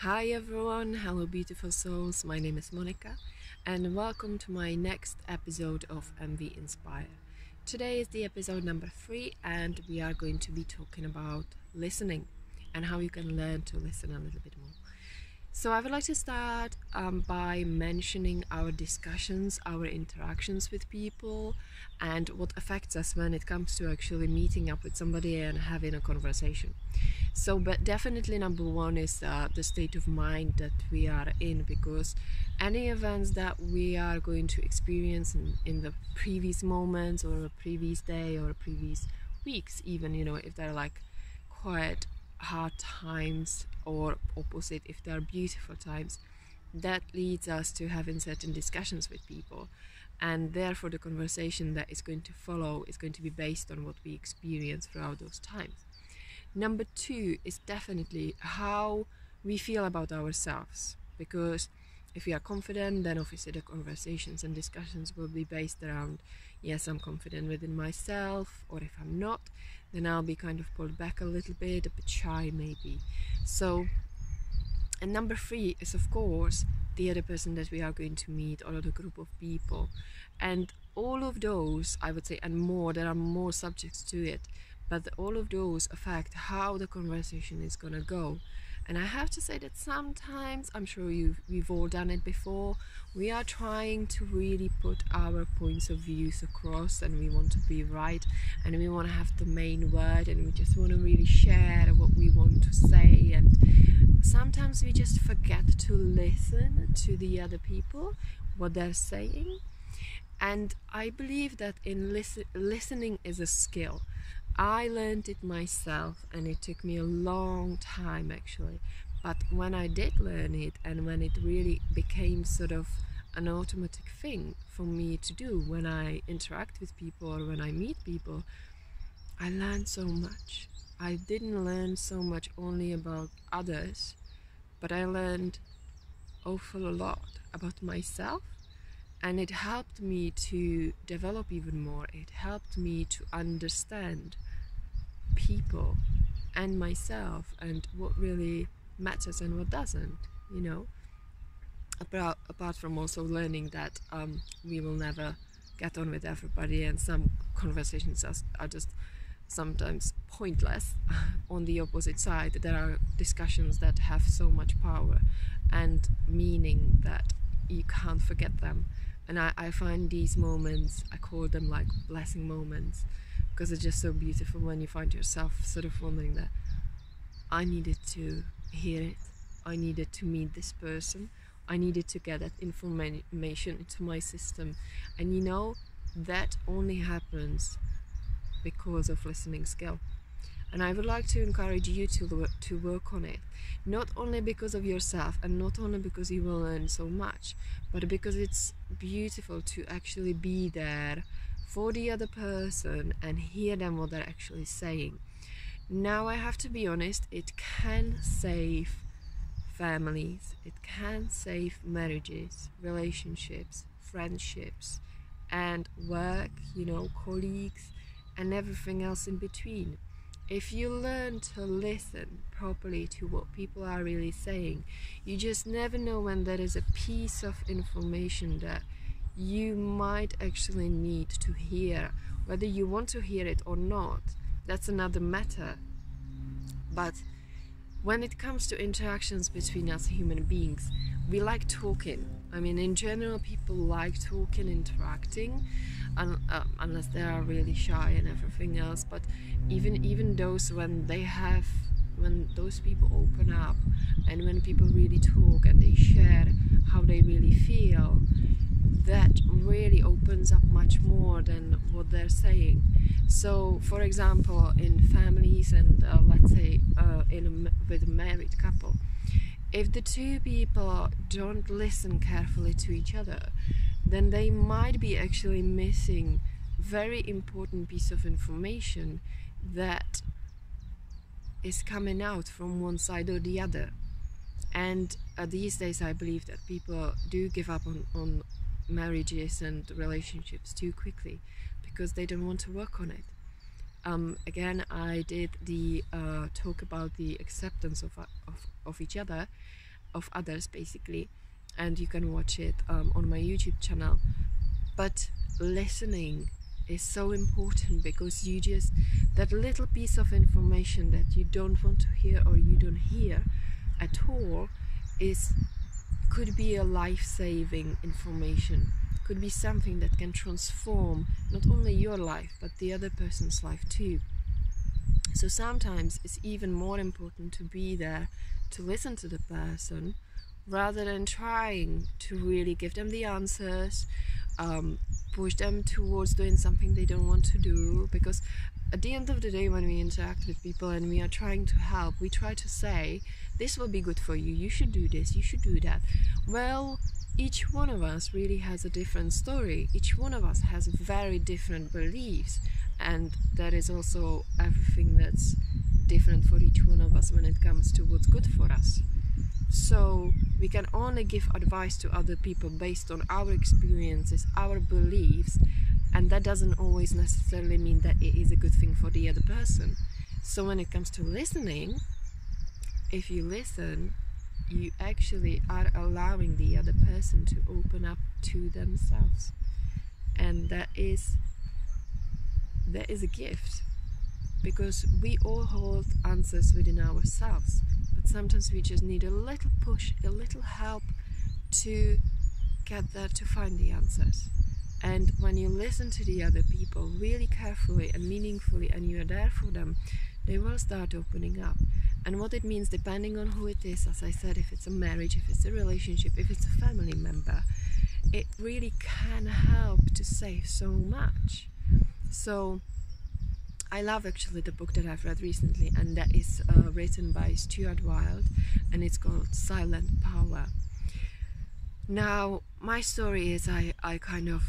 Hi everyone, hello beautiful souls, my name is Monika and welcome to my next episode of MV Inspire. Today is the episode number 3 and we are going to be talking about listening and how you can learn to listen a little bit more. So I would like to start by mentioning our discussions, our interactions with people, and what affects us when it comes to actually meeting up with somebody and having a conversation. So, but definitely number one is the state of mind that we are in, because any events that we are going to experience in the previous moments or a previous day or previous weeks, even, if they're like quite hard times or opposite, if they are beautiful times, that leads us to having certain discussions with people, and therefore the conversation that is going to follow is going to be based on what we experience throughout those times. Number 2 is definitely how we feel about ourselves, because if we are confident, then obviously the conversations and discussions will be based around, yes, I'm confident within myself, or if I'm not, then I'll be kind of pulled back a little bit, a bit shy maybe. So, and number 3 is of course the other person that we are going to meet, or the group of people. And all of those, I would say, and more, there are more subjects to it, but all of those affect how the conversation is gonna go. And I have to say that sometimes, I'm sure we've all done it before, we are trying to really put our points of views across, and we want to be right, and we want to have the main word, and we just want to really share what we want to say, and sometimes we just forget to listen to the other people, what they're saying. And I believe that in listening is a skill. I learned it myself, and it took me a long time actually. But when I did learn it, and when it really became sort of an automatic thing for me to do when I interact with people or when I meet people, I learned so much. I didn't learn so much only about others, but I learned awful a lot about myself, and it helped me to develop even more. It helped me to understand people and myself, and what really matters and what doesn't, apart from also learning that we will never get on with everybody, and some conversations are just sometimes pointless. On the opposite side, there are discussions that have so much power and meaning that you can't forget them. And I find these moments, I call them like blessing moments, because it's just so beautiful when you find yourself sort of wondering that I needed to hear it, I needed to meet this person, I needed to get that information into my system. And that only happens because of listening skill. And I would like to encourage you to work on it, not only because of yourself and not only because you will learn so much, but because it's beautiful to actually be there for the other person and hear them what they're actually saying. Now I have to be honest, it can save families, it can save marriages, relationships, friendships, and work, colleagues, and everything else in between. If you learn to listen properly to what people are really saying, you just never know when there is a piece of information that you might actually need to hear. Whether you want to hear it or not, that's another matter. But when it comes to interactions between us human beings, we like talking. I mean, in general, people like talking, interacting, unless they are really shy and everything else. But even those, when those people open up, and when people really talk and they share how they really feel, that really opens up much more than what they're saying. So, for example, in families and let's say with a married couple, if the two people don't listen carefully to each other, then they might be actually missing very important piece of information that is coming out from one side or the other. And these days I believe that people do give up on marriages and relationships too quickly because they don't want to work on it. Again, I did the talk about the acceptance of each other, of others basically, and you can watch it on my YouTube channel. But listening is so important, because you just, that little piece of information that you don't want to hear or you don't hear at all could be a life-saving information, could be something that can transform not only your life but the other person's life too. So sometimes it's even more important to be there to listen to the person, rather than trying to really give them the answers, push them towards doing something they don't want to do. Because at the end of the day, when we interact with people and we are trying to help, we try to say, this will be good for you, you should do this, you should do that. Well, each one of us really has a different story, each one of us has very different beliefs, and that is also everything that's different for each one of us when it comes to what's good for us. So we can only give advice to other people based on our experiences, our beliefs, and that doesn't always necessarily mean that it is a good thing for the other person. So when it comes to listening, if you listen, you actually are allowing the other person to open up to themselves, and that is a gift, because we all hold answers within ourselves, but sometimes we just need a little push, a little help to get there, to find the answers. And when you listen to the other people really carefully and meaningfully, and you are there for them, they will start opening up. And what it means, depending on who it is, as I said, if it's a marriage, if it's a relationship, if it's a family member, it really can help to save so much. So I love actually the book that I've read recently, and that is written by Stuart Wilde, and it's called Silent Power. Now, my story is I kind of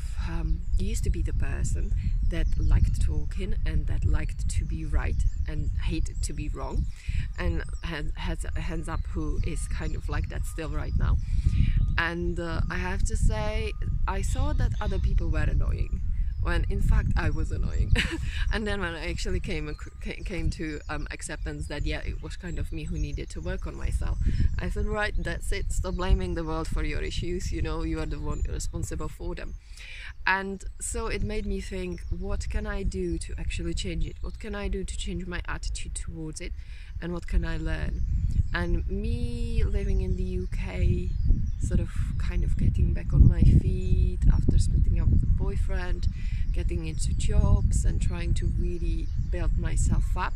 used to be the person that liked talking and that liked to be right and hated to be wrong, and has hands up who is kind of like that still right now. And I have to say, I saw that other people were annoying, when in fact I was annoying. And then when I actually came to acceptance that yeah, it was kind of me who needed to work on myself, I said, right, that's it, stop blaming the world for your issues, you know, you are the one responsible for them. And so it made me think, what can I do to actually change it? What can I do to change my attitude towards it? And what can I learn? And me living in the UK, sort of kind of getting back on my feet after splitting up with a boyfriend, getting into jobs and trying to really build myself up,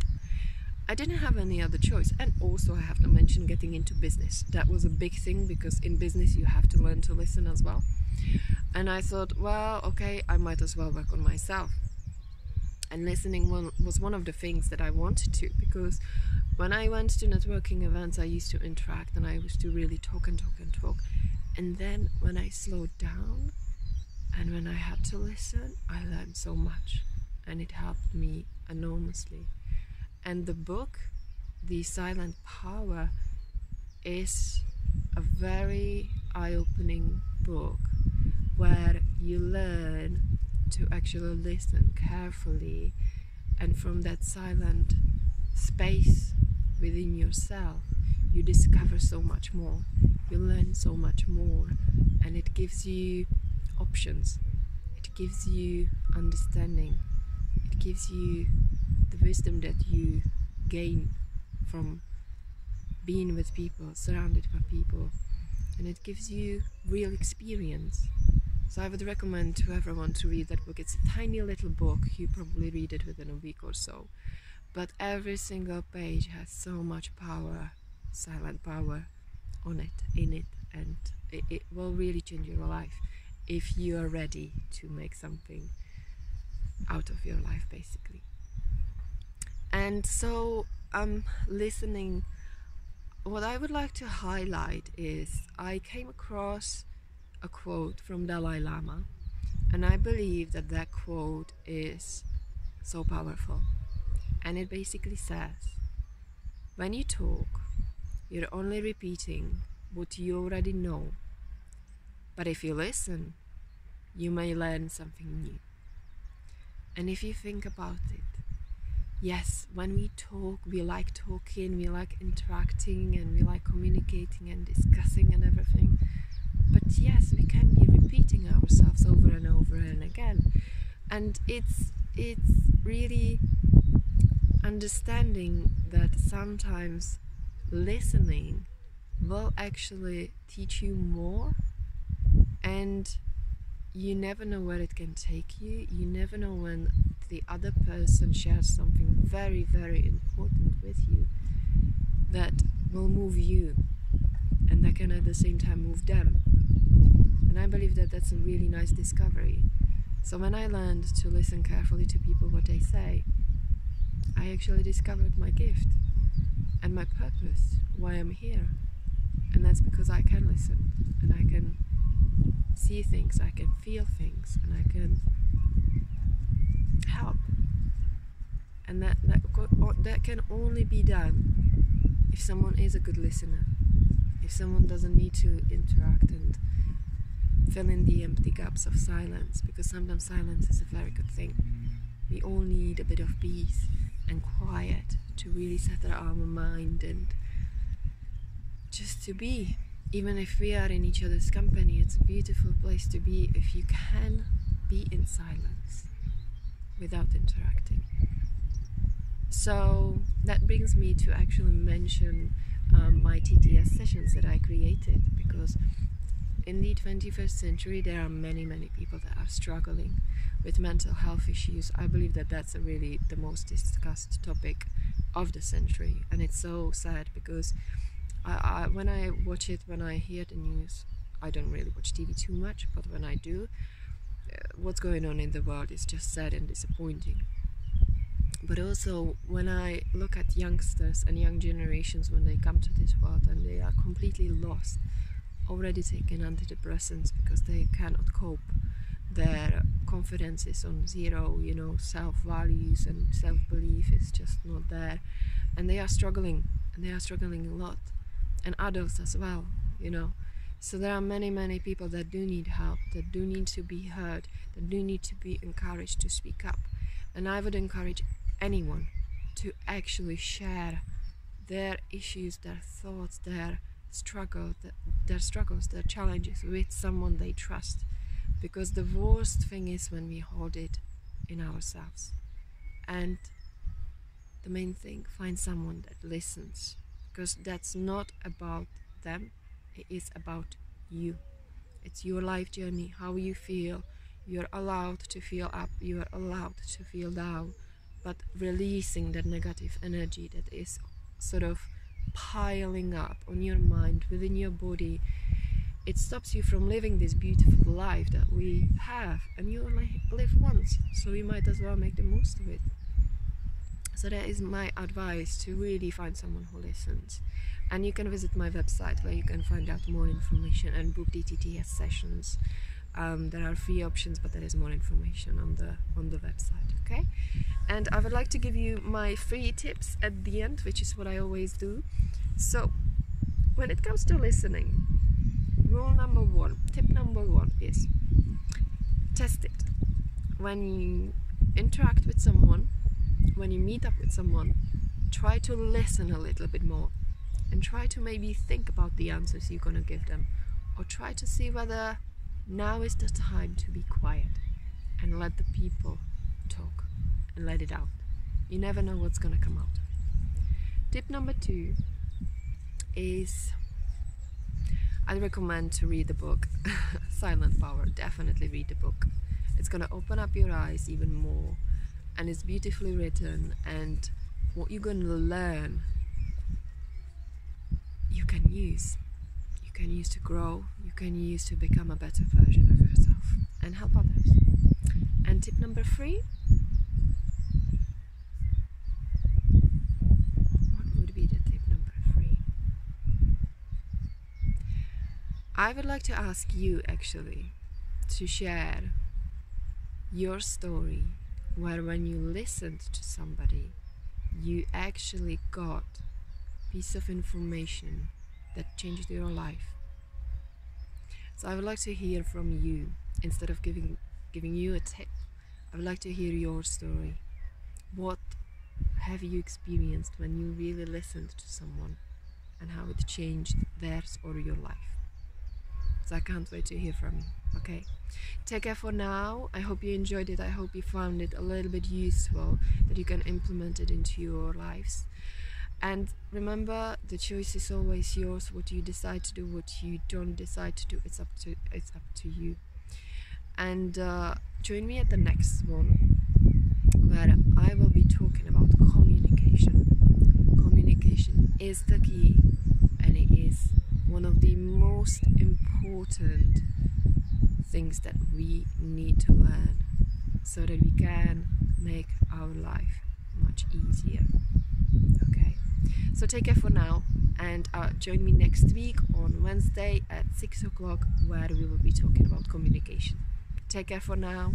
I didn't have any other choice. And also I have to mention getting into business. That was a big thing, because in business you have to learn to listen as well. And I thought, well, okay, I might as well work on myself. And listening was one of the things that I wanted to, because when I went to networking events, I used to interact and I used to really talk and talk and talk. And then when I slowed down and when I had to listen, I learned so much, and it helped me enormously. And the book, The Silent Power, is a very eye-opening book where you learn to actually listen carefully, and from that silent space within yourself you discover so much more, you learn so much more, and it gives you options, it gives you understanding, it gives you the wisdom that you gain from being with people, surrounded by people, and it gives you real experience. So I would recommend to everyone to read that book. It's a tiny little book, you probably read it within a week or so, but every single page has so much power, silent power on it, in it, and it will really change your life if you are ready to make something out of your life, basically. And so listening, what I would like to highlight is I came across a quote from Dalai Lama, and I believe that that quote is so powerful. And it basically says, when you talk, you're only repeating what you already know, but if you listen, you may learn something new. And if you think about it, yes, when we talk, we like talking, we like interacting, and we like communicating communicating and discussing and everything. But yes, we can be repeating ourselves over and over and again. And it's really understanding that sometimes listening will actually teach you more, and you never know where it can take you. You never know when the other person shares something very, very important with you that will move you, and that can at the same time move them. And I believe that that's a really nice discovery. So when I learned to listen carefully to people, what they say, I actually discovered my gift and my purpose, why I'm here. And that's because I can listen, and I can see things, I can feel things, and I can help. And that can only be done if someone is a good listener, if someone doesn't need to interact and fill in the empty gaps of silence, because sometimes silence is a very good thing. We all need a bit of peace and quiet to really settle our mind and just to be. Even if we are in each other's company, it's a beautiful place to be if you can be in silence without interacting. So that brings me to actually mention my TTS sessions that I created, because in the 21st century there are many people that are struggling with mental health issues. I believe that that's really the most discussed topic of the century, and it's so sad because when I watch it, when I hear the news, I don't really watch TV too much, but when I do, what's going on in the world is just sad and disappointing. But also when I look at youngsters and young generations when they come to this world and they are completely lost, already taking antidepressants because they cannot cope, their confidence is on zero, self-values and self-belief is just not there, and they are struggling a lot, and adults as well, so there are many people that do need help, that do need to be heard, that do need to be encouraged to speak up. And I would encourage anyone to actually share their issues, their thoughts, their struggles, their challenges with someone they trust, because the worst thing is when we hold it in ourselves. And the main thing, find someone that listens, because that's not about them, it is about you. It's your life journey, how you feel. You're allowed to feel up, you are allowed to feel down, but releasing that negative energy that is sort of piling up on your mind, within your body, it stops you from living this beautiful life that we have, and you only live once, so you might as well make the most of it. So that is my advice, to really find someone who listens. And you can visit my website where you can find out more information and book DTTS sessions. There are free options, but there is more information on the website, okay? And I would like to give you my free tips at the end, which is what I always do. So when it comes to listening, tip number one is test it. When you interact with someone, when you meet up with someone, try to listen a little bit more, and try to maybe think about the answers you're gonna give them, or try to see whether now is the time to be quiet and let the people talk and let it out. You never know what's gonna come out. Tip number 2 is, I'd recommend to read the book Silent Power. Definitely read the book. It's gonna open up your eyes even more, and it's beautifully written, and what you're gonna learn you can use to grow, you can use to become a better version of yourself and help others. And tip number 3, what would be the tip number 3? I would like to ask you actually to share your story where when you listened to somebody you actually got a piece of information that changed your life. So I would like to hear from you. Instead of giving you a tip, I would like to hear your story. What have you experienced when you really listened to someone and how it changed theirs or your life. So I can't wait to hear from you. Okay, take care for now. I hope you enjoyed it. I hope you found it a little bit useful, that you can implement it into your lives. And remember, the choice is always yours. What you decide to do, what you don't decide to do, it's up to you. And join me at the next one, where I will be talking about communication. Communication is the key, and it is one of the most important things that we need to learn so that we can make our life much easier. Okay, so take care for now, and join me next week on Wednesday at 6 o'clock, where we will be talking about communication. Take care for now.